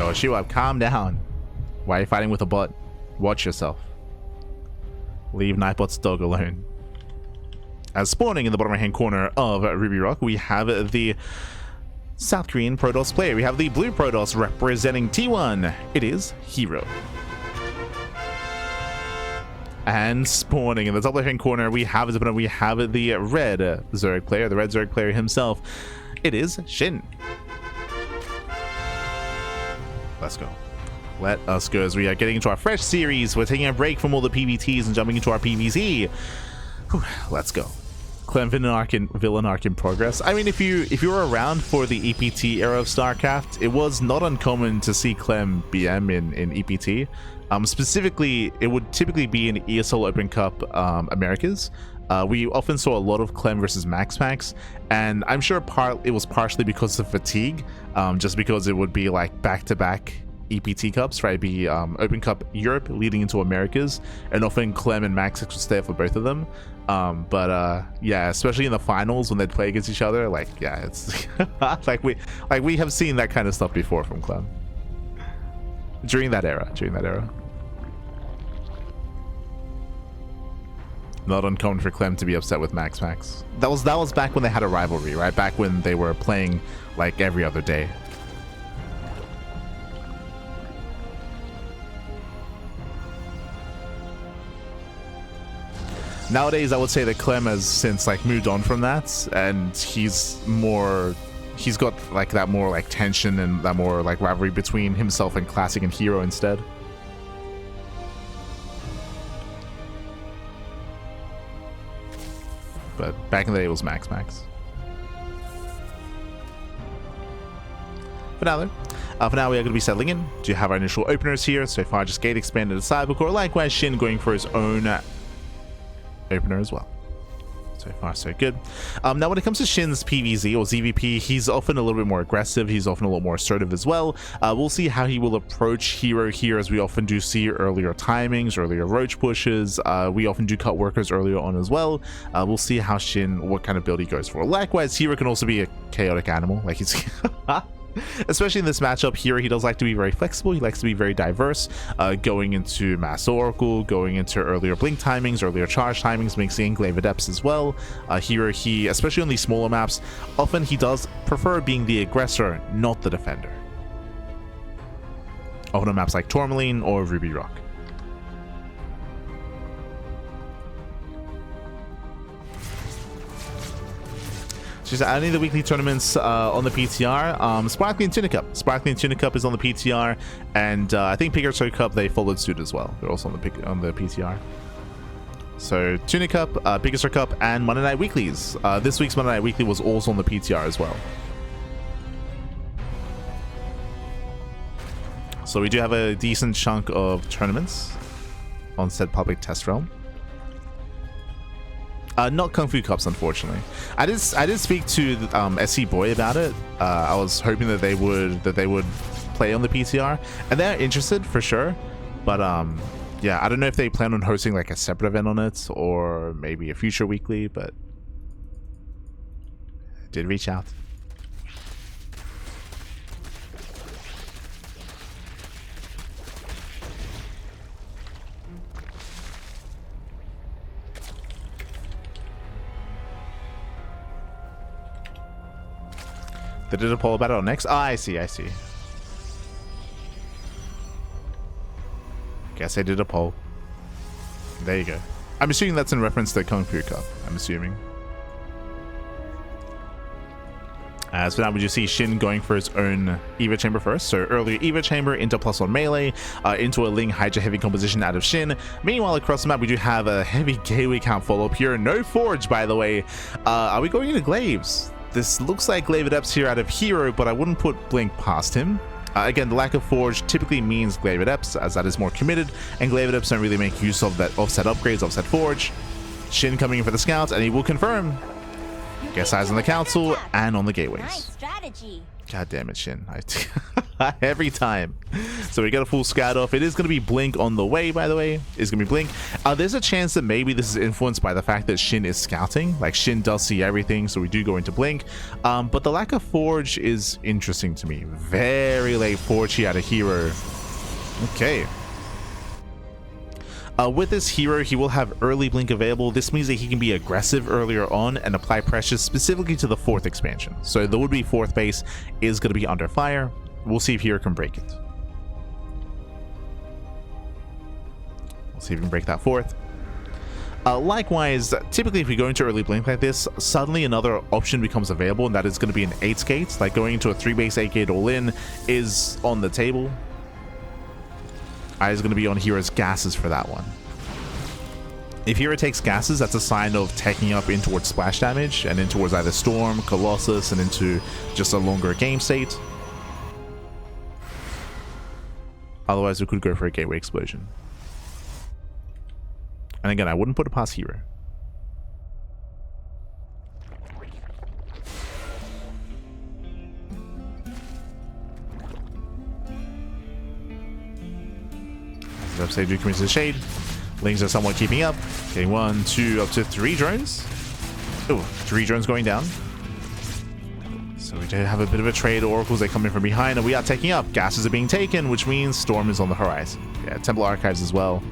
Yo, Shiwa, calm down. Why are you fighting with a bot? Watch yourself. Leave Nightbot's dog alone. As spawning in the bottom right hand corner of Ruby Rock, we have the South Korean Protoss player. We have the blue Protoss representing T1. It is herO. And spawning in the top left hand corner, we have the red Zerg player, the red Zerg player himself. It is SHIN. Let's go. Let us go as we are getting into our fresh series. We're taking a break from all the PvTs and jumping into our PvZ. Whew, let's go. Clem villain arc in progress. I mean, if you were around for the EPT era of StarCraft, it was not uncommon to see Clem BM in EPT. Specifically, it would typically be in ESL Open Cup Americas. We often saw a lot of Clem versus Max, and I'm sure it was partially because of fatigue, just because it would be like back-to-back EPT Cups, right? It'd be Open Cup Europe leading into Americas, and often Clem and Max would stay for both of them. Yeah, especially in the finals when they'd play against each other, like, yeah, it's like we have seen that kind of stuff before from Clem during that era. Not uncommon for Clem to be upset with Max. That was back when they had a rivalry, right? Back when they were playing like every other day. Nowadays, I would say that Clem has since like moved on from that, and he's got like that more like tension and that more like rivalry between himself and Classic and herO instead. But back in the day, it was Max. For now, though. For now, we are going to be settling in to have our initial openers here. So far, just Gate expanded to Cybercore. Likewise, SHIN going for his own opener as well. So far, so good. Now, when it comes to SHIN's PvZ or ZVP, he's often a little bit more aggressive. He's often a little more assertive as well. We'll see how he will approach herO here, as we often do see earlier timings, earlier roach pushes. We often do cut workers earlier on as well. We'll see how SHIN, what kind of build he goes for. Likewise, herO can also be a chaotic animal. Like he's... Especially in this matchup here, he does like to be very flexible. He likes to be very diverse, going into Mass Oracle, going into earlier blink timings, earlier charge timings, mixing Glaive Adepts as well. Here, especially on these smaller maps, often he does prefer being the aggressor, not the defender. Often on maps like Tourmaline or Ruby Rock. She's adding the weekly tournaments on the PTR. Sparkling and Tunic Cup. Sparkling and Tunic Cup is on the PTR, and I think PvZ Cup, they followed suit as well. They're also on the PTR. So Tunic Cup, PvZ Cup, and Monday Night Weeklies. This week's Monday Night Weekly was also on the PTR as well. So we do have a decent chunk of tournaments on said public test realm. Not KungFu Cups, unfortunately. I did speak to SC Boy about it. I was hoping that they would play on the PTR, and they're interested for sure. But yeah, I don't know if they plan on hosting like a separate event on it or maybe a future weekly. But I did reach out. They did a poll about it on next. Oh, I see. Guess I did a poll. There you go. I'm assuming that's in reference to KungFu Cup. I'm assuming. As for now, we just see SHIN going for his own Eva Chamber first. So earlier Eva Chamber into +1 melee, into a Ling Hydra heavy composition out of SHIN. Meanwhile, across the map, we do have a heavy gateway count follow-up here. No Forge, by the way. Are we going into Glaives? This looks like Glaive Adepts here out of herO, but I wouldn't put Blink past him. Again, the lack of Forge typically means Glaive Adepts, as that is more committed, and Glaive Adepts don't really make use of that offset upgrades, offset Forge. SHIN coming in for the scouts, and he will confirm. Guest eyes on the council and on the gateways. Nice strategy. God damn it, SHIN. Every time. So we got a full scout off. It is going to be Blink on the way, by the way. It's going to be Blink. There's a chance that maybe this is influenced by the fact that SHIN is scouting. Like, SHIN does see everything, so we do go into Blink. But the lack of Forge is interesting to me. Very late Forge here out of herO. Okay. With this herO, he will have early Blink available. This means that he can be aggressive earlier on and apply pressure specifically to the 4th expansion. So the would-be 4th base is going to be under fire. We'll see if herO can break it. We'll see if we can break that 4th. Likewise, typically if we go into early Blink like this, suddenly another option becomes available, and that is going to be an 8 gate. Like, going into a 3-base 8-gate all-in is on the table. Eye is going to be on herO's gases for that one. If herO takes gases, that's a sign of taking up in towards splash damage and in towards either Storm, Colossus, and into just a longer game state. Otherwise, we could go for a Gateway Explosion. And again, I wouldn't put it past herO. Upstage Duke commits to the shade. Lings are somewhat keeping up. Getting 1, 2, up to 3 drones. Oh, 3 drones going down. So we do have a bit of a trade. Oracles, they come in from behind, and we are taking up. Gases are being taken, which means Storm is on the horizon. Yeah, Temple Archives as well.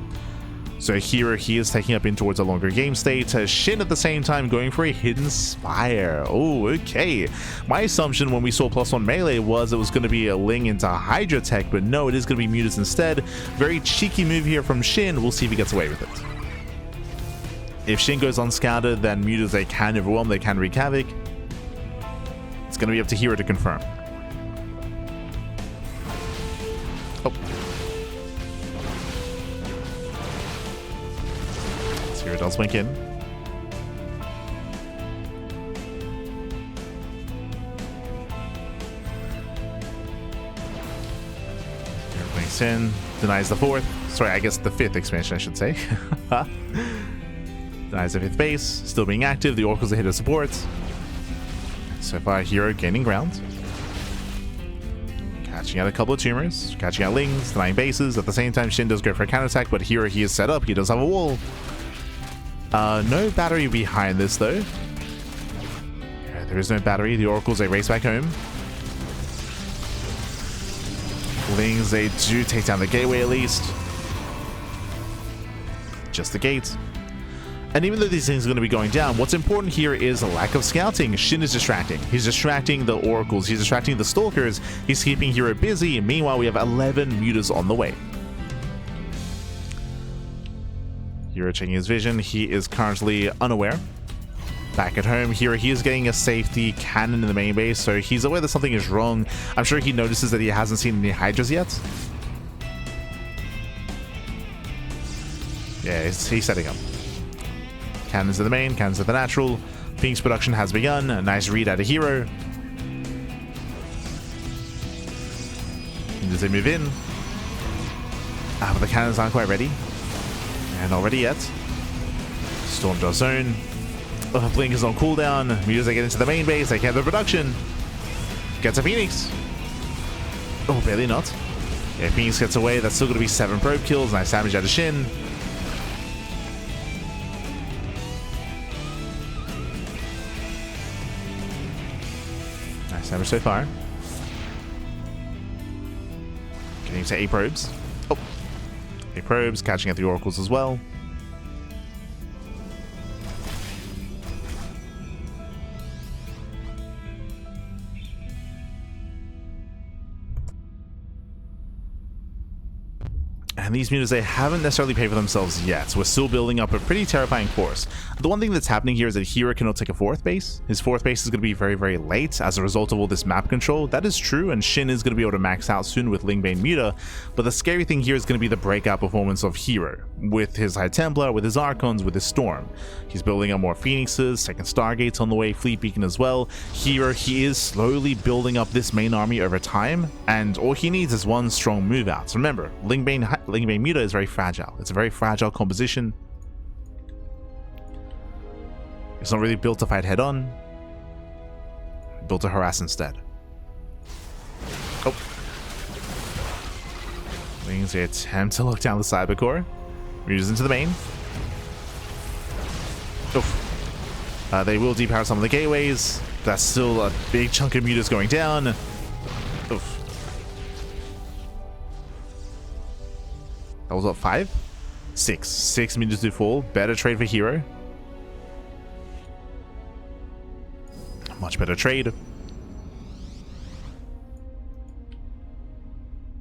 So here he is taking up in towards a longer game state. SHIN at the same time going for a Hidden Spire. Oh, okay. My assumption when we saw +1 melee was it was going to be a Ling into Hydra Tech, but no, it is going to be Mutas instead. Very cheeky move here from SHIN. We'll see if he gets away with it. If SHIN goes unscouted, then Mutas, they can overwhelm, they can wreak havoc. It's going to be up to herO to confirm. Oh. herO does blink in. herO blinks in, denies the 4th. Sorry, I guess the 5th expansion, I should say. Denies the 5th base, still being active. The Oracles are hit as supports. So far, herO gaining ground. Catching out a couple of tumors, catching out Lings, denying bases. At the same time, SHIN does go for a counterattack, but herO, he is set up. He does have a wall. No battery behind this, though. Yeah, there is no battery. The Oracles, they race back home. Lings, they do take down the gateway at least. Just the gate. And even though these things are going to be going down, what's important here is a lack of scouting. SHIN is distracting. He's distracting the Oracles. He's distracting the Stalkers. He's keeping herO busy. Meanwhile, we have 11 Mutas on the way. herO checking his vision. He is currently unaware. Back at home, herO, he is getting a safety cannon in the main base, so he's aware that something is wrong. I'm sure he notices that he hasn't seen any Hydras yet. Yeah, he's setting up. Cannons in the main, cannons at the natural. Phoenix production has begun. A nice read out of herO. Does they move in? But the cannons aren't quite ready. And not ready yet. Storm does zone. Blink is on cooldown. Mutas, they get into the main base. They can have the production. Gets a Phoenix. Oh, barely not. Yeah, Phoenix gets away. That's still going to be 7 probe kills. Nice damage out of SHIN. Nice damage so far. Getting to 8 probes. Oh. 8 probes, catching at the Oracles as well. And these Mutas, they haven't necessarily paid for themselves yet, so we're still building up a pretty terrifying course. The one thing that's happening here is that herO cannot take a 4th base. His 4th base is going to be very, very late as a result of all this map control. That is true, and SHIN is going to be able to max out soon with Lingbane Muta, but the scary thing here is going to be the breakout performance of herO, with his High Templar, with his Archons, with his Storm. He's building up more Phoenixes, second Stargates on the way, Fleet Beacon as well. herO, he is slowly building up this main army over time, and all he needs is one strong move out. So remember, Lingbane Muta is very fragile. It's a very fragile composition. It's not really built to fight head on. Built to harass instead. Oh. Bailings, they attempt to lock down the cyber core. Mutas into the main. Oof. They will depower some of the gateways. That's still a big chunk of mutas going down. Oof. That was what, 5? 6. 6 mutas to fall. Better trade for herO. Much better trade.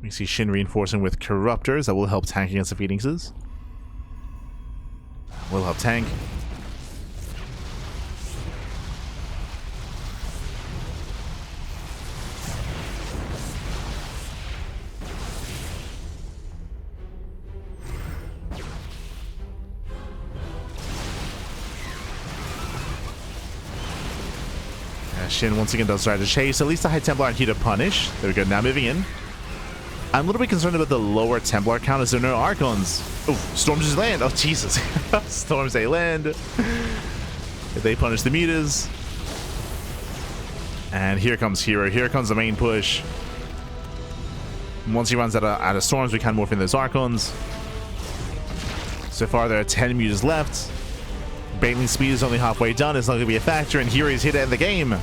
We see SHIN reinforcing with Corruptors. That will help tank against the Phoenixes. Will help tank. SHIN once again does try to chase. At least the High Templar aren't here to punish. There we go. Now moving in. I'm a little bit concerned about the lower Templar count as there are no Archons. Oh, Storms just land. Oh, Jesus. Storms, they land. They punish the mutas. And here comes herO. Here comes the main push. Once he runs out of Storms, we can morph in those Archons. So far, there are 10 mutas left. Bailing's speed is only halfway done. It's not going to be a factor. And herO is here to end the game.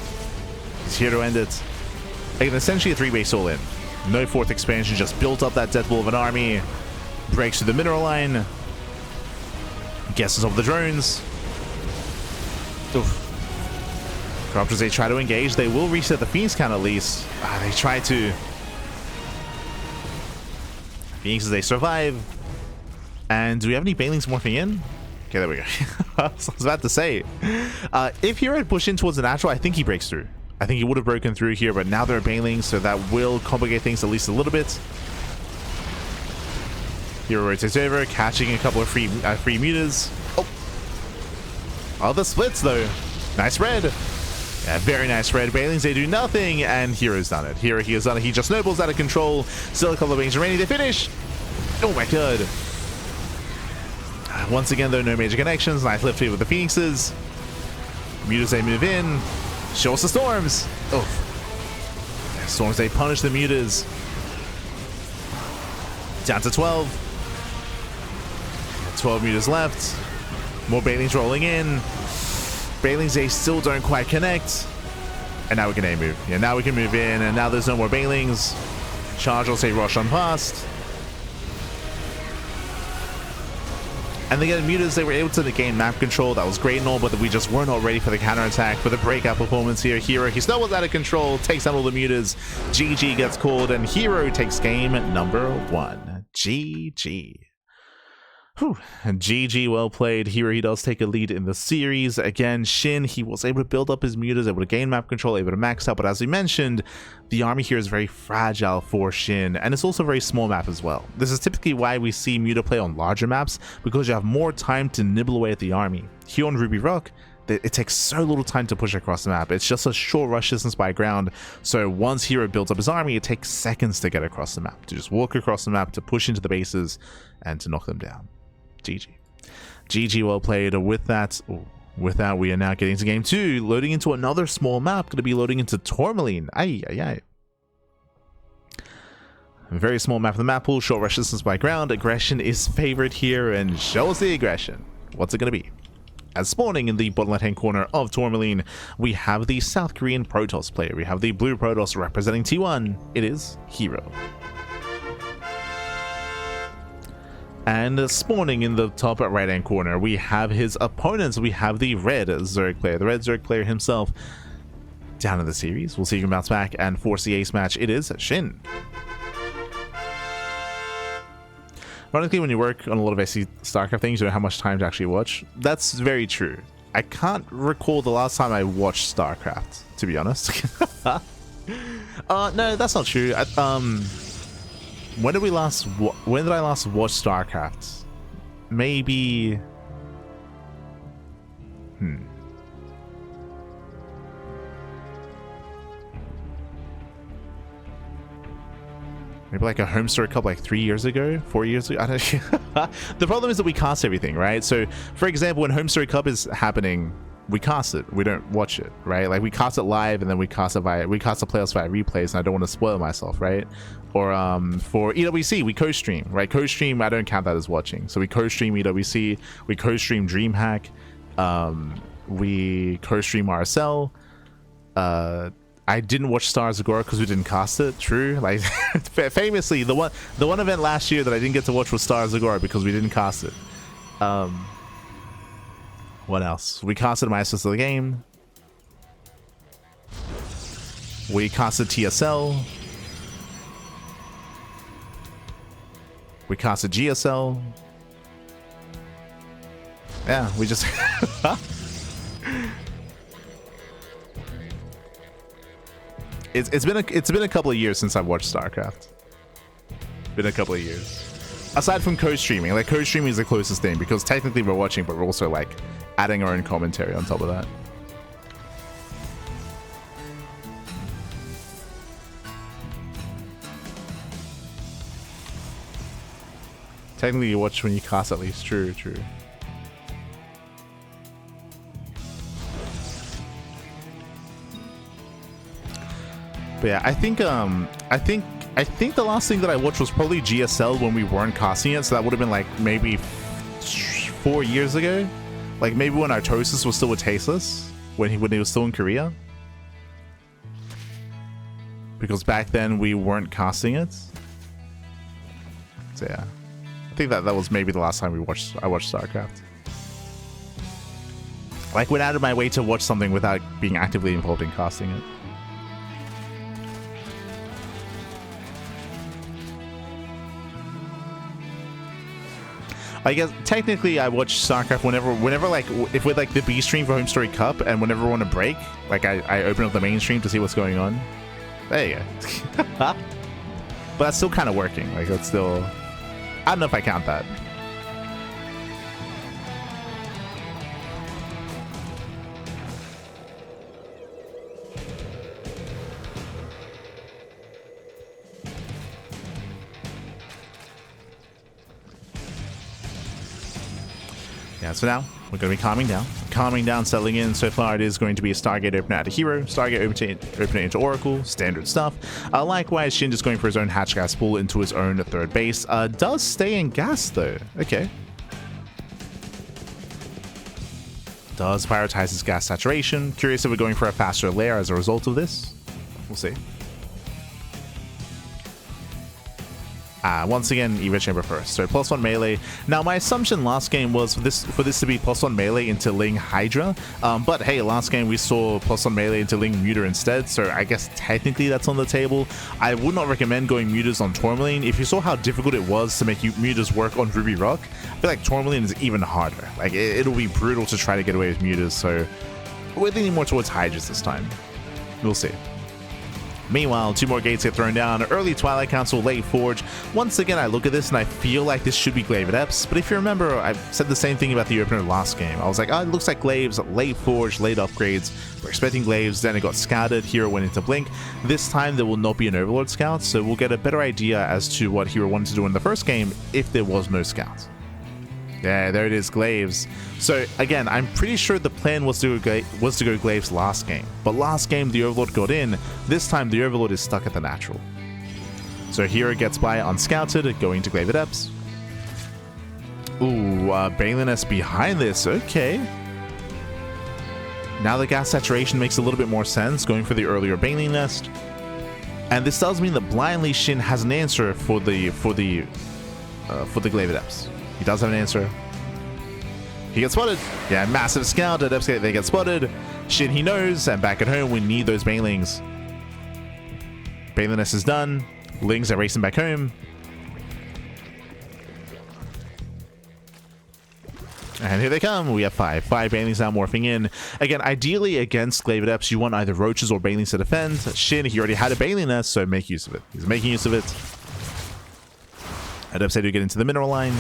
He's here to end it. Again, essentially a 3-base all-in. No 4th expansion, just built up that death wall of an army. Breaks through the mineral line. Guesses of the drones. Oof. Corruptors, they try to engage. They will reset the Phoenix count at least. They try to. Phoenixes, they survive. And do we have any Bailings morphing in? Okay, there we go. I was about to say. If herO had pushed in towards the natural, I think he breaks through. I think he would have broken through here, but now there are Bailings, so that will complicate things at least a little bit. herO rotates over, catching a couple of free mutas. Oh, the splits though. Nice red. Yeah, very nice red. Bailings, they do nothing, and herO's done it. herO, he has done it. He just snowballs out of control. Still a couple of Bailings remaining. They finish. Oh my god. Once again, though, no major connections. Nice lift here with the Phoenixes. Mutas, they move in. Show us the Storms. Oh. Storms, they punish the mutas. Down to 12. 12 mutas left. More Bailings rolling in. Bailings, they still don't quite connect. And now we can move. Yeah, now we can move in. And now there's no more Bailings. Charge will say rush on past. And they get mutas, they were able to gain map control. That was great and all, but we just were not ready for the counterattack, for the breakout performance here. herO, he snowballs out of control, takes out all the mutas. GG gets called, and herO takes game number 1. GG. Whew. GG, well played. herO, he does take a lead in the series. Again, SHIN, he was able to build up his mutas, able to gain map control, able to max out, but as we mentioned, the army here is very fragile for SHIN, and it's also a very small map as well. This is typically why we see muta play on larger maps, because you have more time to nibble away at the army. Here on Ruby Rock, it takes so little time to push across the map. It's just a short rush distance by ground, so once herO builds up his army, it takes seconds to get across the map, to just walk across the map, to push into the bases, and to knock them down. GG. GG, well played. With that, we are now getting to game 2, loading into another small map. Going to be loading into Tourmaline. Aye. A very small map of the map pool, short rush distance by ground. Aggression is favored here, and show us the aggression. What's it going to be? As spawning in the bottom left-hand corner of Tourmaline, we have the South Korean Protoss player. We have the blue Protoss representing T1. It is herO. And spawning in the top right-hand corner, we have his opponents. We have the red Zerg player. The red Zerg player himself down in the series. We'll see if he can bounce back and force the ace match. It is SHIN. Ironically, when you work on a lot of StarCraft things, you don't have much time to actually watch. That's very true. I can't recall the last time I watched StarCraft, to be honest. No, that's not true. When did I last watch StarCraft? Maybe maybe like a Homestar Cup like 3 years ago, 4 years ago. I don't The problem is that we cast everything, right? So for example, when Homestar Cup is happening, we cast it. We don't watch it, right? Like we cast it live and then we cast the playoffs via replays, and I don't want to spoil myself, right? Or for EWC, we co-stream, right? Co-stream, I don't count that as watching. So we co-stream EWC, we co-stream DreamHack, we co-stream RSL. I didn't watch Stars Agora because we didn't cast it. True, like famously, the one event last year that I didn't get to watch was Stars Agora because we didn't cast it. What else? We casted My Assist of the Game. We casted TSL. We casted GSL. Yeah, we just It's been a couple of years since I've watched StarCraft. Been a couple of years. Aside from co-streaming, like co-streaming is the closest thing because technically we're watching, but we're also like adding our own commentary on top of that. Technically you watch when you cast at least. True. But yeah, I think the last thing that I watched was probably GSL when we weren't casting it, so that would have been like maybe 4 years ago. Like maybe when Artosis was still with Tasteless, when he was still in Korea. Because back then we weren't casting it. So yeah. I think that was maybe the last time I watched StarCraft. Like went out of my way to watch something without being actively involved in casting it. I guess technically I watch StarCraft whenever like if with like the B stream for Home Story Cup and whenever we're on a break, like I open up the main stream to see what's going on. There you go. But that's still kind of working. Like that's still, I don't know if I count that. Yeah, so now we're going to be calming down, settling in. So far it is going to be a Stargate opener out of herO, Stargate opener into Oracle, standard stuff. Likewise, Shin just going for his own hatch gas pool into his own third base. Does stay in gas though. Okay. Does prioritize his gas saturation. Curious if we're going for a faster layer as a result of this. We'll see. Once again, Eva Chamber first. So +1 melee. Now my assumption last game was for this to be +1 melee into Ling Hydra. But hey, last game we saw +1 melee into Ling Muter instead. So I guess technically that's on the table. I would not recommend going Muters on Tourmaline. If you saw how difficult it was to make Muters work on Ruby Rock, I feel like Tourmaline is even harder. Like it'll be brutal to try to get away with Muters. So we're leaning more towards Hydras this time. We'll see. Meanwhile, 2 more gates get thrown down. Early Twilight Council, late Forge. Once again, I look at this and I feel like this should be Glaive at Eps. But if you remember, I said the same thing about the opener last game. I was like, oh, it looks like Glaives, late Forge, late upgrades. We're expecting Glaives, then it got scouted. herO went into Blink. This time, there will not be an Overlord scout, so we'll get a better idea as to what herO wanted to do in the first game if there was no scout. Yeah, there it is, Glaives. So again, I'm pretty sure the plan was to go Glaives last game, but last game the Overlord got in. This time the Overlord is stuck at the natural. So herO gets by unscouted, going to Glaive at Eps. Ooh, Baliness behind this. Okay. Now the gas saturation makes a little bit more sense, going for the earlier Baleen Nest. And this does mean that blindly Shin has an answer for the Glaive at Eps. He does have an answer. He gets spotted. Yeah, massive scout at Eps. They get spotted. Shin, he knows. And back at home, we need those Banelings. Baliness is done. Lings are racing back home. And here they come. We have 5 Banelings now morphing in. Again, ideally against Glaive at Eps, you want either Roaches or Banelings to defend. Shin, he already had a Baleen Nest, so make use of it. He's making use of it. At Eps, they do get into the mineral line.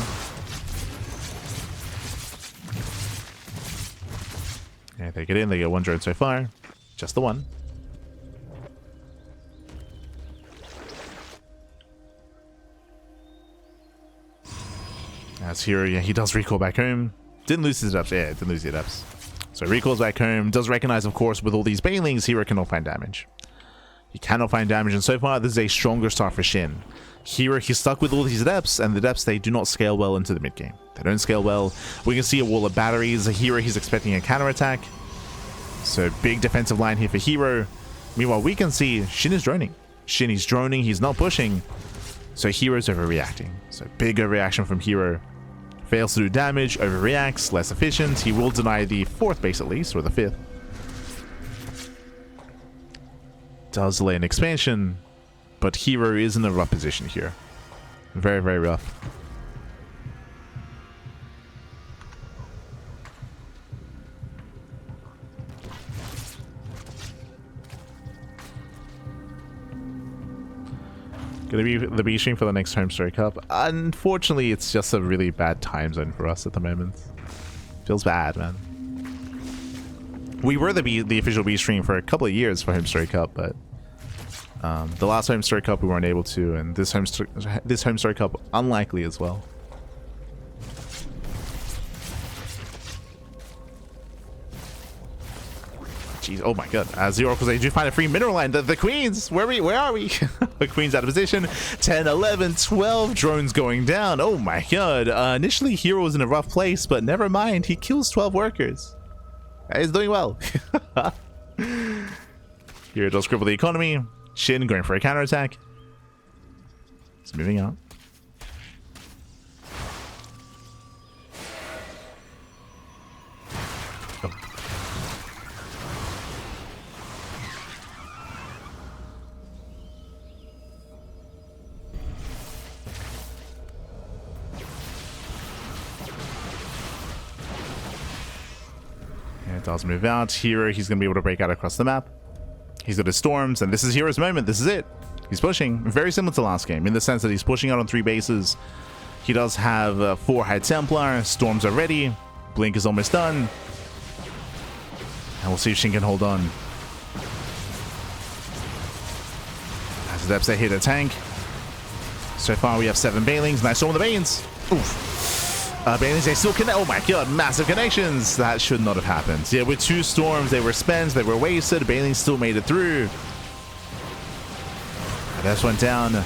And they get in, they get 1 drone so far. Just the 1. As herO, yeah, he does recall back home. Didn't lose his Eps. Yeah, didn't lose his Eps. So recalls back home, does recognize, of course, with all these banelings, herO cannot find damage. He cannot find damage, and so far this is a stronger start for SHIN. herO, he's stuck with all these adepts, and the adepts, they do not scale well into the mid game. They don't scale well. We can see a wall of batteries. herO, he's expecting a counterattack. So big defensive line here for herO. Meanwhile, we can see SHIN is droning. SHIN, he's droning, he's not pushing. So herO's overreacting. So big overreaction from herO. Fails to do damage, overreacts, less efficient. He will deny the 4th base at least, or the 5th. Does delay an expansion, but herO is in a rough position here. Very, very rough. Gonna be the B stream for the next home story cup. Unfortunately, it's just a really bad time zone for us at the moment. Feels bad, man. We were the official B stream for a couple of years for home story cup, but the last home story cup we weren't able to, and this home story cup unlikely as well. Jeez, oh my god. As the Oracles, they do find a free mineral line. The Queens, where are we? The Queen's out of position. 10, 11, 12 drones going down. Oh my god. Initially, herO was in a rough place, but never mind. He kills 12 workers. He's doing well. herO does cripple the economy. SHIN going for a counterattack. It's moving out. Does move out. herO, he's going to be able to break out across the map. He's got his storms, and this is herO's moment. This is it. He's pushing. Very similar to last game, in the sense that he's pushing out on 3 bases. He does have 4 High Templar. Storms are ready. Blink is almost done. And we'll see if SHIN can hold on. As the Adepts, they hit a tank. So far, we have 7 Banelings. Nice storm of the Banes. Oof. Banelings, they still connect. Oh my god, massive connections. That should not have happened. Yeah, with 2 storms, they were spent, they were wasted. Banelings still made it through. Adepts went down.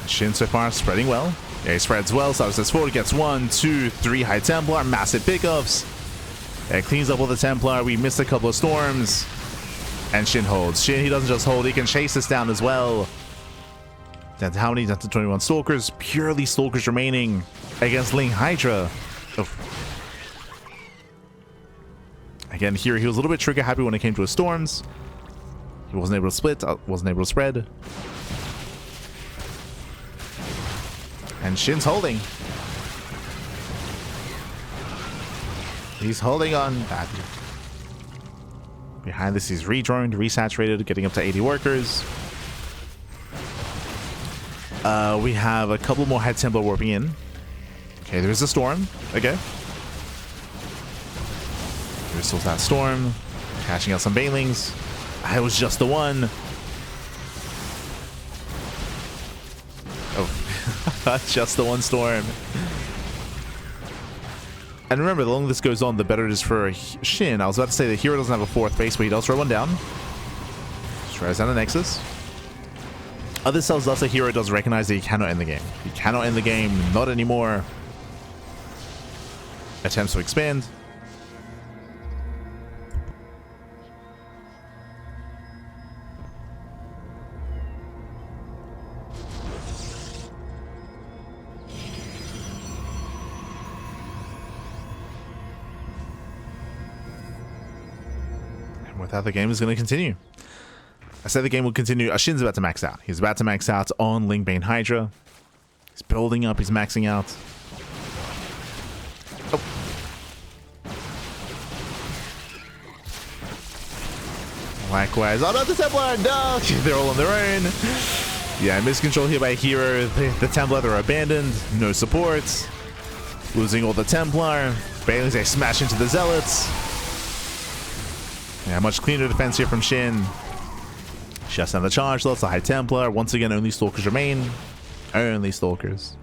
SHIN so far spreading well. Yeah, he spreads well. So says forward, gets 1, 2, 3 High Templar. Massive pickups. Yeah, cleans up all the Templar. We missed a couple of storms. And SHIN holds. SHIN, he doesn't just hold, he can chase this down as well. That's how many? That's 21 Stalkers. Purely Stalkers remaining against Ling Hydra. Oh. Again, here he was a little bit trigger happy when it came to his storms. He wasn't able to split, wasn't able to spread. And SHIN's holding. He's holding on badly. Behind this, he's redroned, resaturated, getting up to 80 workers. We have a couple more High Templar warping in. Okay, there's a storm. Okay. There's that storm. Catching out some Banelings. I was just the one. Oh, just the one storm. And remember, the longer this goes on, the better it is for SHIN. I was about to say that herO doesn't have a 4th base, but he does throw one down. Tries down the Nexus. This tells us that herO does recognize that he cannot end the game. He cannot end the game, not anymore. Attempts to expand. And with that, the game is going to continue. I said the game will continue. SHIN's about to max out. He's about to max out on Lingbane Hydra. He's building up. He's maxing out. Oh. Likewise. Oh no, the Templar! No! They're all on their own. Yeah, miscontrol here by herO. The Templar, they're abandoned. No supports. Losing all the Templar. Banelings, they smash into the Zealots. Yeah, much cleaner defense here from SHIN. Shuts down the charge, lots of High Templar. Once again, only Stalkers remain. Only Stalkers.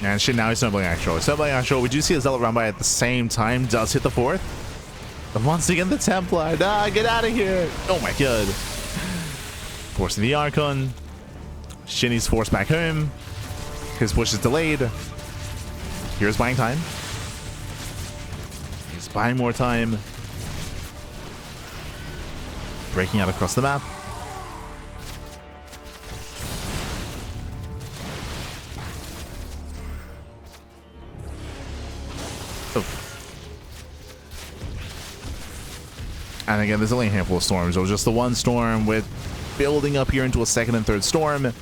And SHIN now is stumbling actual. Stumbling actual. We do see a Zealot run by at the same time. Does hit the fourth. But once again, the Templar. Nah, get out of here. Oh my god. Forcing the Archon. SHIN is forced back home. His push is delayed. Here's buying time. He's buying more time. Breaking out across the map. Oh. And again, there's only a handful of storms. It was just the one storm with building up here into a second and third storm.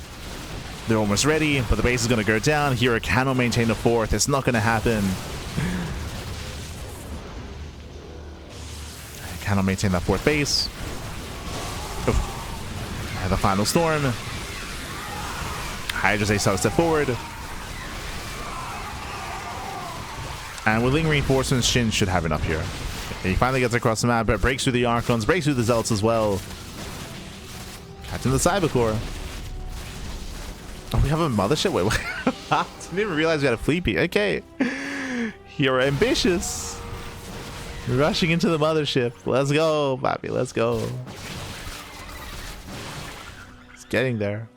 They're almost ready, but the base is going to go down. herO cannot maintain the fourth. It's not going to happen. Cannot maintain that fourth base. Oh. And the final storm. Hydra's a step forward. And with lingering reinforcements, SHIN should have enough here. He finally gets across the map, but breaks through the Archons, breaks through the Zealots as well. Catching the Cybercore. Oh, we have a mothership? Wait, what? Didn't even realize we had a Fleepy. Okay. You're ambitious. Rushing into the mothership. Let's go, Bobby. Let's go. It's getting there.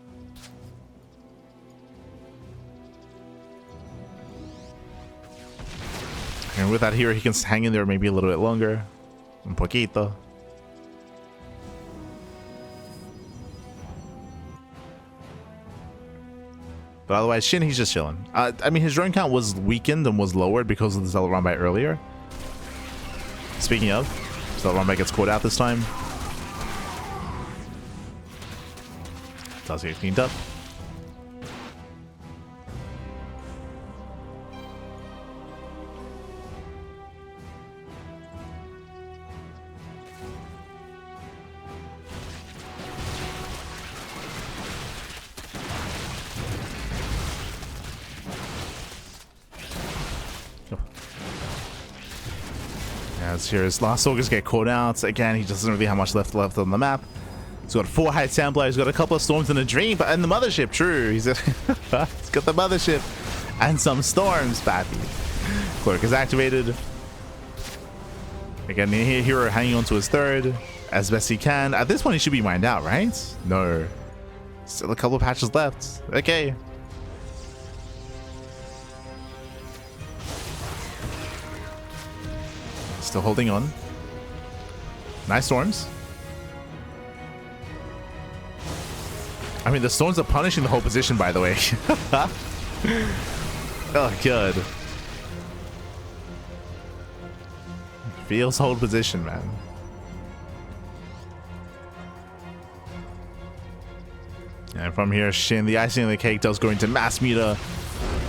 And with that here, he can hang in there maybe a little bit longer. Un poquito. But otherwise, SHIN, he's just chilling. I mean, his drone count was weakened and was lowered because of the Zealot run by earlier. Speaking of, Zealot run by gets caught out this time. Does get cleaned up. As here his last soldiers get caught out. Again, he doesn't really have much left on the map. He's got 4 High Templar, he's got a couple of storms in a dream, but and the mothership, true. He's got the mothership and some storms, Pappy. Clerk is activated. Again, herO hanging on to his third as best he can. At this point, he should be mined out, right? No. Still a couple of patches left. Okay. Still holding on. Nice storms. I mean, the storms are punishing the whole position, by the way. Oh, good. Feels hold position, man. And from here, SHIN, the icing on the cake, does go into mass meter.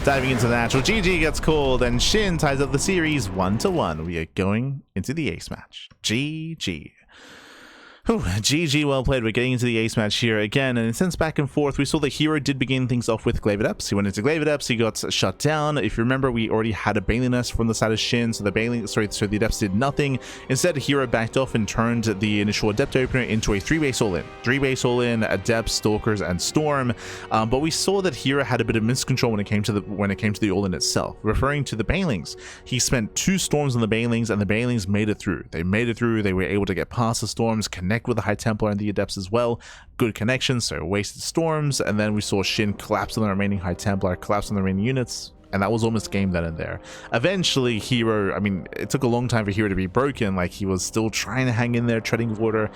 Diving into the natural, GG gets called, and SHIN ties up the series 1-1. We are going into the ace match. GG. Whew, GG, well played. We're getting into the ace match here again, and since back and forth, we saw that herO did begin things off with Glaive Adepts. He went into Glaive Adepts, he got shut down. If you remember, we already had a Baneling Nest from the side of SHIN, so the Adepts did nothing. Instead, herO backed off and turned the initial Adept opener into a 3-base all-in. 3-base all-in, Adepts, Stalkers, and Storm. But we saw that herO had a bit of miscontrol when it came to the all-in itself. Referring to the Banelings, he spent 2 Storms on the Banelings, and the Banelings made it through. They made it through, they were able to get past the Storms, connect with the High Templar and the Adepts as well. Good connection, so wasted Storms, and then we saw SHIN collapse on the remaining High Templar, collapse on the remaining units, and that was almost game then and there. Eventually, herO, I mean, it took a long time for herO to be broken. Like, he was still trying to hang in there, treading water,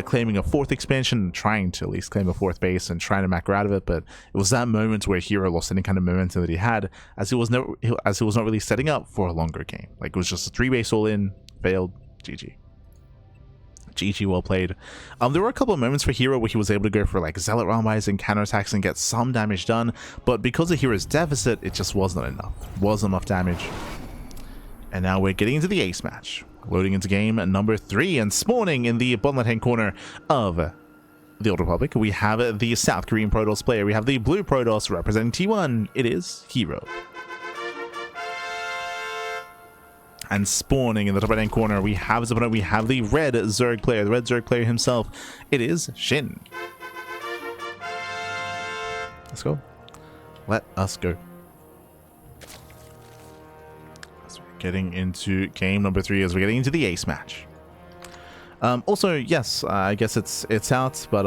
claiming a 4th expansion, trying to at least claim a 4th base and trying to macro out of it, but it was that moment where herO lost any kind of momentum that he had, as he was not really setting up for a longer game. Like, it was just a 3-base all-in, failed, GG. GG, well played. There were a couple of moments for herO where he was able to go for like Zealot Roundbuys and counterattacks and get some damage done, but because of herO's deficit, it just wasn't enough. Wasn't enough damage. And now we're getting into the ace match. Loading into game number 3 and spawning in the bottom left-hand corner of the Old Republic. We have the South Korean Protoss player. We have the blue Protoss representing T1. It is herO. And spawning in the top right hand corner, we have his opponent. We have the red Zerg player, the red Zerg player himself. It is SHIN. Let's go. Let us go. getting into game number 3 as we're getting into the ace match. Also, yes, I guess it's out, but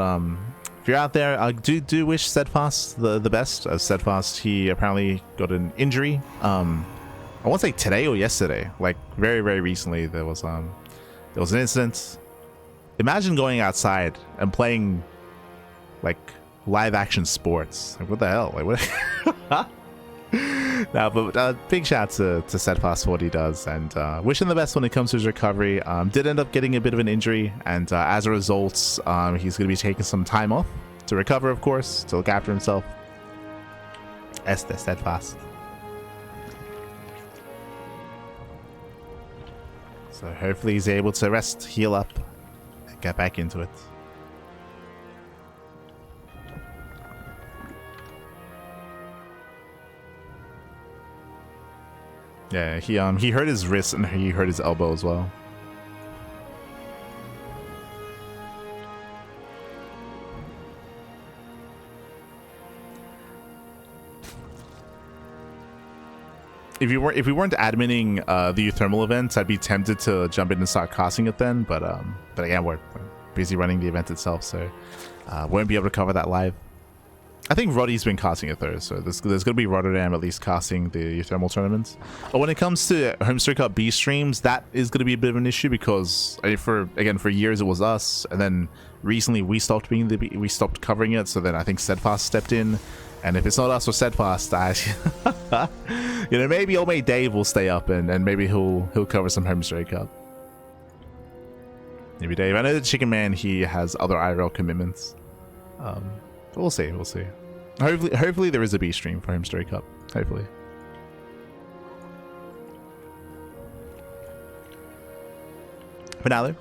if you're out there, I do wish Steadfast the best. As Steadfast, he apparently got an injury. I won't say today or yesterday, like very recently. There was an incident. Imagine going outside and playing like live action sports. Like, what the hell? Like, what? No, but big shout to Steadfast for what he does, and wish him the best when it comes to his recovery. Did end up getting a bit of an injury, and as a result, he's going to be taking some time off to recover, of course, to look after himself. Steadfast. So hopefully he's able to rest, heal up, and get back into it. Yeah, he hurt his wrist and he hurt his elbow as well. If we weren't adminning the Thermal events, I'd be tempted to jump in and start casting it then, but again, we're busy running the event itself, so won't be able to cover that live. I think Roddy's been casting it though, so there's going to be Rotterdam at least casting the thermal tournaments. But when it comes to Home Story Cup B streams, that is going to be a bit of an issue because for years it was us, and then recently we stopped covering it. So then I think Steadfast stepped in, and if it's not us or Steadfast, maybe old mate Dave will stay up and maybe he'll cover some Home Story Cup. Maybe Dave. I know the Chicken Man, he has other IRL commitments. But we'll see. Hopefully there is a B stream for Home Story Cup. Hopefully. For now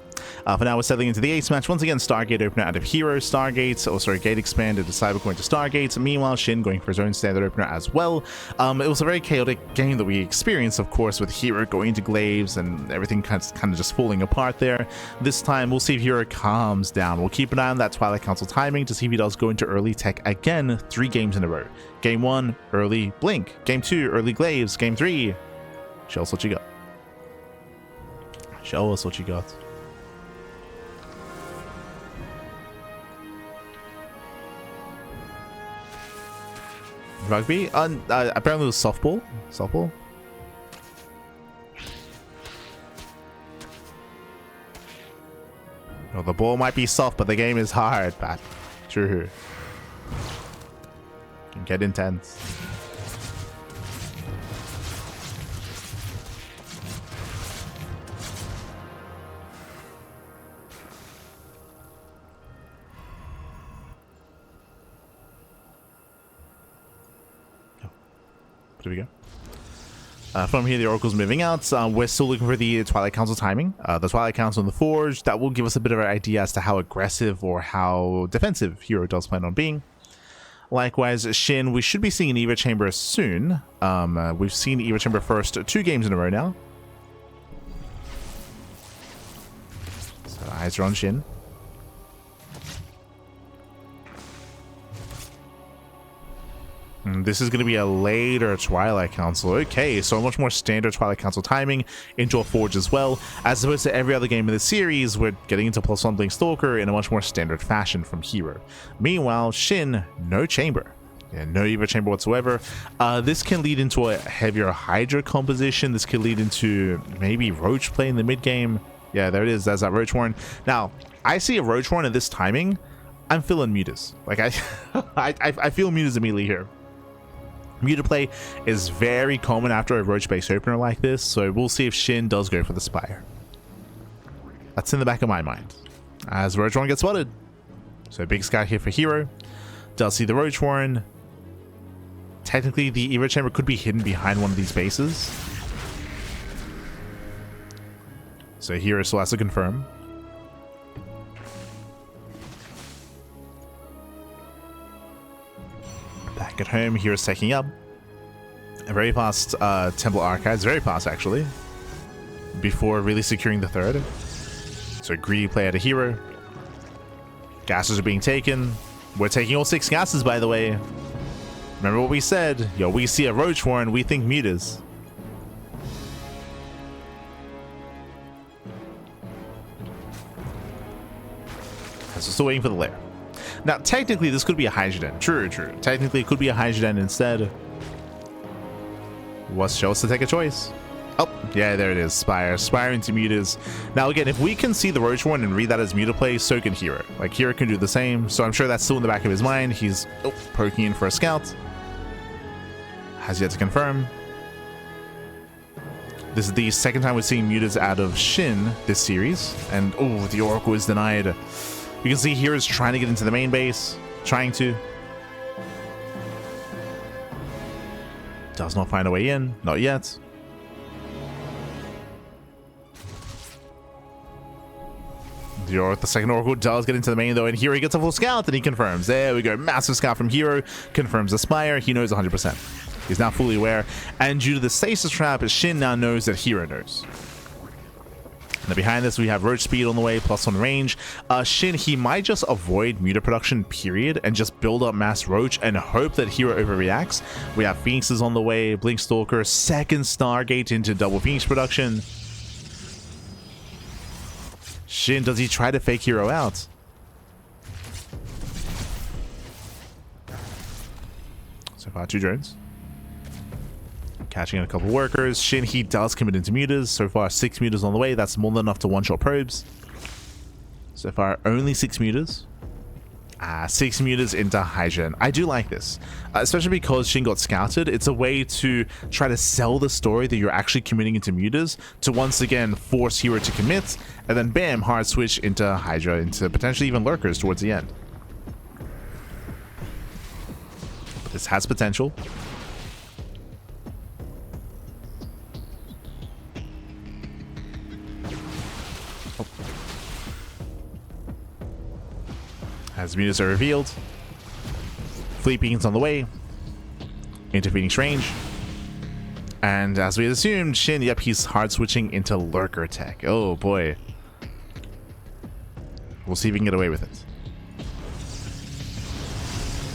we're settling into the ace match. Once again, Stargate opener out of herO, Stargate, Gate expanded to Cyber going to Stargate. Meanwhile, SHIN going for his own standard opener as well. It was a very chaotic game that we experienced, of course, with herO going into Glaives and everything kind of just falling apart there. This time, we'll see if herO calms down. We'll keep an eye on that Twilight Council timing to see if he does go into early tech again 3 games in a row. Game 1, early Blink. Game 2, early Glaives. Game 3, show us what you got. Show us what you got. Rugby? Apparently it was softball. Well, the ball might be soft, but the game is hard, Pat. True. Can get intense. There we go. From here, the Oracle's moving out. We're still looking for the Twilight Council timing. The Twilight Council and the Forge, that will give us a bit of an idea as to how aggressive or how defensive herO does plan on being. Likewise, SHIN, we should be seeing an Evo Chamber soon. We've seen Evo Chamber first 2 games in a row now. So eyes are on SHIN. This is going to be a later Twilight Council. Okay, so a much more standard Twilight Council timing into a Forge as well. As opposed to every other game in the series, we're getting into +1 Blink Stalker in a much more standard fashion from herO. Meanwhile, SHIN, no Chamber. Yeah, no Evo Chamber whatsoever. This can lead into a heavier Hydra composition. This could lead into maybe Roach play in the mid game. Yeah, there it is. That's that Roach Horn. Now, I see a Roach Horn at this timing. I'm feeling Mutas. Like, I feel Mutas immediately here. Muta play is very common after a Roach base opener like this, so we'll see if SHIN does go for the Spire. That's in the back of my mind. As Roach Horn gets spotted. So big scout here for herO. Does see the Roach Horn. Technically, the Evo Chamber could be hidden behind one of these bases. So herO still has to confirm. Back at home, hero's taking up. A very fast Temple Archives, very fast actually, before really securing the third. So greedy play out of herO. Gases are being taken. We're taking all 6 gases, by the way. Remember what we said? Yo, we see a Roach Horn, we think Mutas. So still waiting for the lair. Now, technically, this could be a Hydra Den. True. Technically, it could be a Hydra Den instead. Was chose to take a choice. Oh, yeah, there it is. Spire into mutas. Now, again, if we can see the Roach Warren and read that as muta play, so can herO. Like, herO can do the same. So I'm sure that's still in the back of his mind. He's poking in for a scout. Has yet to confirm. This is the second time we're seeing mutas out of SHIN this series. And, oh, the Oracle is denied. You can see hero's trying to get into the main base. Trying to. Does not find a way in. Not yet. The second Oracle does get into the main though, and here he gets a full scout and he confirms. There we go. Massive scout from herO. Confirms the Spire. He knows 100%. He's now fully aware. And due to the stasis trap, SHIN now knows that herO knows. Now behind this, we have Roach speed on the way, +1 range. SHIN, he might just avoid muta production, period, and just build up mass Roach and hope that herO overreacts. We have Phoenixes on the way, Blink Stalker, second Stargate into double Phoenix production. SHIN, does he try to fake herO out? So far, 2 drones. Catching in a couple workers. SHIN, he does commit into mutas. So far, 6 mutas on the way. That's more than enough to one-shot probes. So far, only 6 mutas. 6 mutas into Hydra. I do like this, especially because SHIN got scouted. It's a way to try to sell the story that you're actually committing into mutas to once again force herO to commit, and then bam, hard switch into Hydra, into potentially even lurkers towards the end. But this has potential. As mutas are revealed, fleet beacons on the way into Phoenix range, and as we had assumed, SHIN, yep, he's hard switching into lurker tech. Oh boy, we'll see if we can get away with it.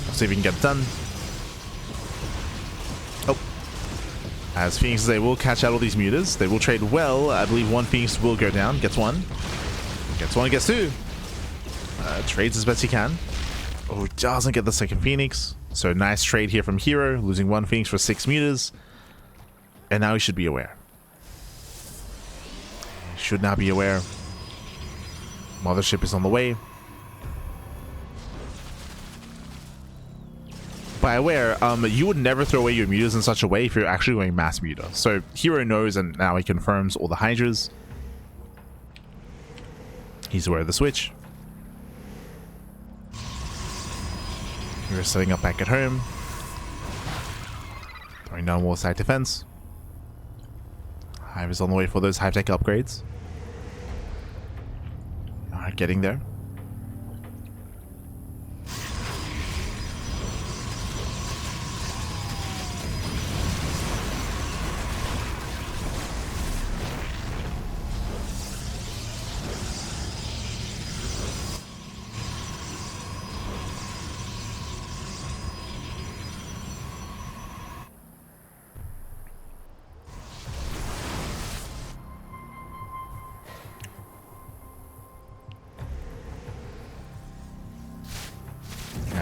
We'll see if we can get it done. Oh, as Phoenixes, they will catch out all these mutas. They will trade well. I believe 1 Phoenix will go down. Gets 1. Gets 1. Gets 2. Trades as best he can. Oh, doesn't get the second Phoenix. So nice trade here from herO, losing 1 Phoenix for 6 mutas. And now he should be aware. He should now be aware. Mothership is on the way. By aware, you would never throw away your mutas in such a way if you're actually going mass muta. So herO knows, and now he confirms all the Hydras. He's aware of the switch. We're setting up back at home. Throwing down wall side defense. Hive is on the way for those Hive Tech upgrades. Alright, getting there.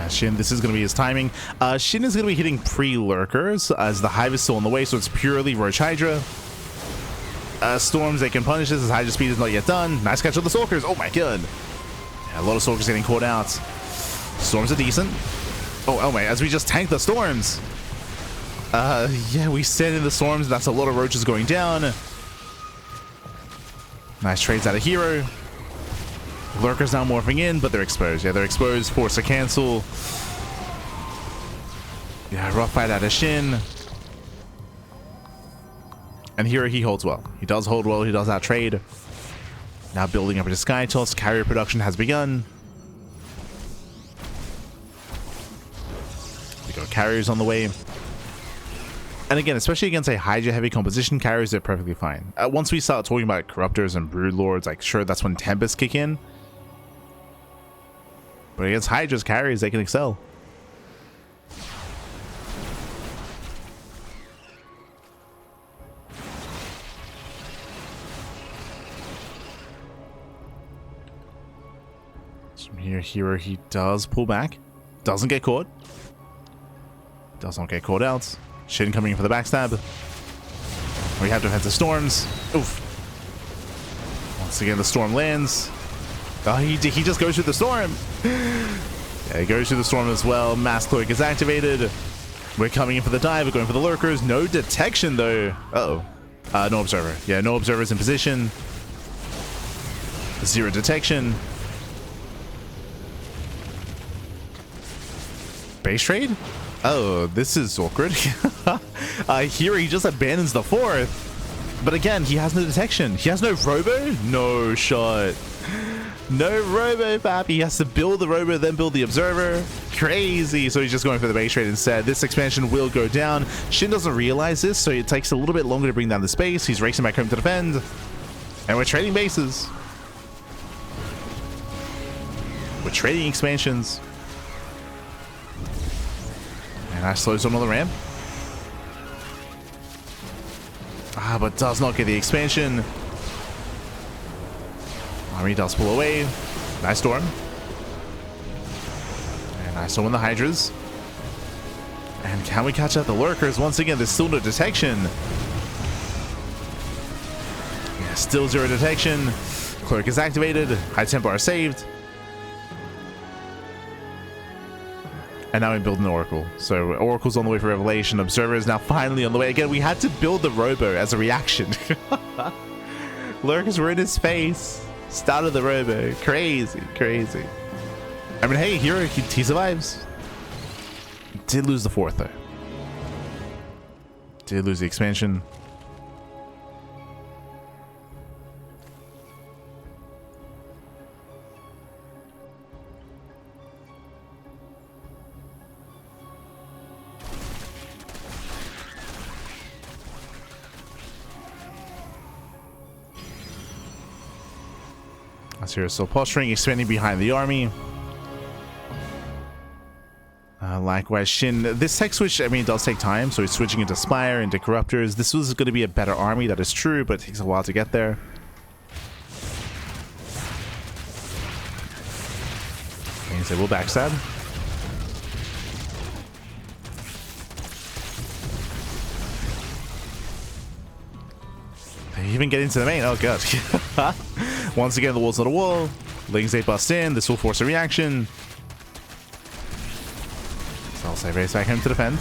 SHIN, this is going to be his timing. SHIN is going to be hitting pre-lurkers as the Hive is still on the way, so it's purely Roach Hydra. Storms, they can punish this as Hydra speed is not yet done. Nice catch of the Stalkers. Oh my god. Yeah, a lot of Stalkers getting caught out. Storms are decent. Oh my, as we just tank the Storms. Yeah, we stand in the Storms. That's a lot of Roaches going down. Nice trades out of herO. Lurkers now morphing in, but they're exposed. Yeah, they're exposed. Force to cancel. Yeah, rough fight out of SHIN. And herO, he holds well. He does hold well. He does out trade. Now building up into Sky Toss. Carrier production has begun. We got carriers on the way. And again, especially against a Hydra heavy composition, carriers are perfectly fine. Once we start talking about Corruptors and Broodlords, like sure, that's when Tempests kick in. But against Hydra's carries, they can excel. From here, herO, he does pull back. Doesn't get caught. Does not get caught out. SHIN coming in for the backstab. We have defensive storms. Oof. Once again, the storm lands. Oh, he just goes through the storm. Yeah, he goes through the storm as well. Mass cloak is activated. We're coming in for the dive. We're going for the lurkers. No detection, though. Uh-oh. No observer. Yeah, no observers in position. Zero detection. Base trade? Oh, this is awkward. Here he just abandons the fourth. But again, he has no detection. He has no robo? No shot. No robo, papi. He has to build the robo, then build the observer. Crazy. So he's just going for the base trade instead. This expansion will go down. SHIN doesn't realize this, so it takes a little bit longer to bring down the space. He's racing back home to defend. And we're trading bases. We're trading expansions. And that slows down on the ramp. But does not get the expansion. Army does pull away. Nice storm. And nice storm on the Hydras. And can we catch out the lurkers? Once again, there's still no detection. Yeah, still zero detection. Cloak is activated. High tempo are saved. And now we build an Oracle. So Oracle's on the way for Revelation. Observer is now finally on the way. Again, we had to build the robo as a reaction. Lurkers were in his face. Started the robo. Crazy, crazy. I mean, hey, herO, he survives. Did lose the fourth, though. Did lose the expansion. Here, so posturing, expanding behind the army. Likewise, SHIN. This tech switch, I mean, it does take time, so he's switching into Spire, into Corruptors. This was going to be a better army, that is true, but it takes a while to get there. And so we'll backstab. They even get into the main. Oh, God. Once again, the wall's not a wall. Lings 8 bust in. This will force a reaction. So I'll say race back home to defend.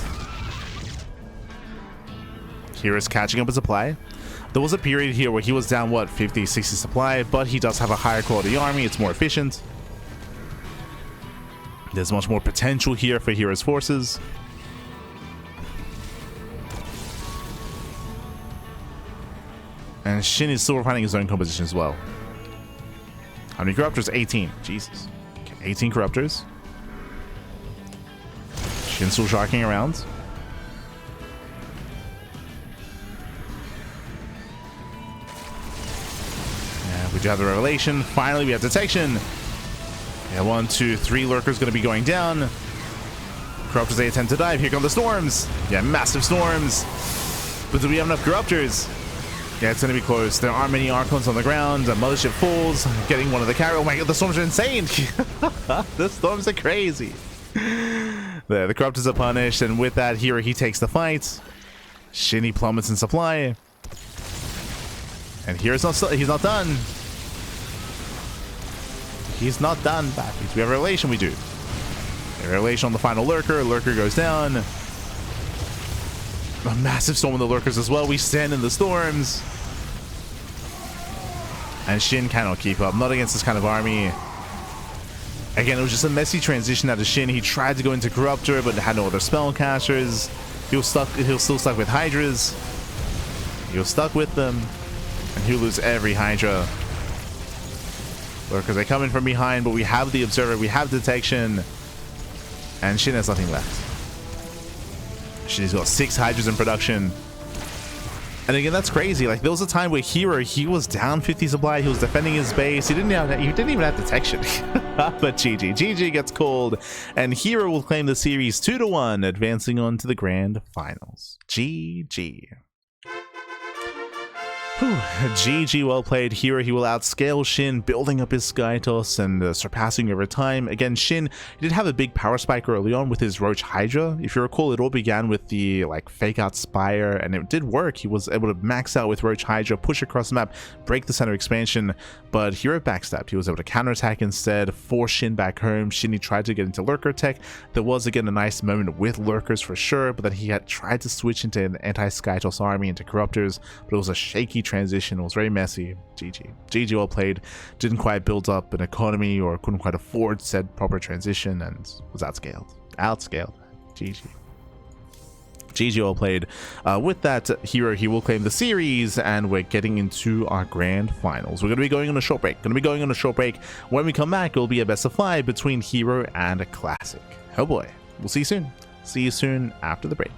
herO's catching up with supply. There was a period here where he was down, what, 50, 60 supply, but he does have a higher quality army. It's more efficient. There's much more potential here for herO's forces. And SHIN is still refining his own composition as well. How many corruptors? 18. Jesus. Okay, 18 corruptors. SHIN still sharking around. And we do have the revelation. Finally, we have detection. Yeah, 1, 2, 3 lurkers going to be going down. Corruptors, they attempt to dive. Here come the storms. Yeah, massive storms. But do we have enough corruptors? Yeah, it's going to be close. There aren't many Archons on the ground. A mothership falls, getting one of the carry. Oh my God, the storms are insane. The storms are crazy. There, the Corruptors are punished, and with that, herO, he takes the fight. SHIN, he plummets in supply. And here's he's not done. He's not done, Bappies. We have a Revelation, we do. A Revelation on the final Lurker. Lurker goes down. A massive storm on the lurkers as well. We stand in the storms. And SHIN cannot keep up. Not against this kind of army. Again, it was just a messy transition out of SHIN. He tried to go into Corruptor, but had no other spellcasters. He was still stuck with Hydras. He was stuck with them. And he'll lose every Hydra. Lurkers, they come in from behind, but we have the Observer. We have Detection. And SHIN has nothing left. She's got 6 Hydras in production. And again, that's crazy. Like, there was a time where herO, he was down 50 supply. He was defending his base. He didn't even have detection. But GG gets called. And herO will claim the series 2-1, advancing on to the grand finals. GG. GG, well played. herO, he will outscale SHIN, building up his Sky Toss and surpassing over time. Again, SHIN did have a big power spike early on with his Roach Hydra. If you recall, it all began with the fake out Spire, and it did work. He was able to max out with Roach Hydra, push across the map, break the center expansion, but herO backstabbed. He was able to counterattack instead, force SHIN back home. SHIN, he tried to get into Lurker tech. There was again a nice moment with Lurkers for sure, but then he had tried to switch into an anti-Sky Toss army, into Corruptors, but it was a shaky transition. It was very messy. GG, well played. Didn't quite build up an economy or couldn't quite afford said proper transition and was outscaled. GG, well played. With that, herO, he will claim the series, and we're getting into our grand finals. We're going to be going on a short break. When we come back, it will be a best of 5 between herO and a Classic. Oh boy, we'll see you soon. See you soon after the break.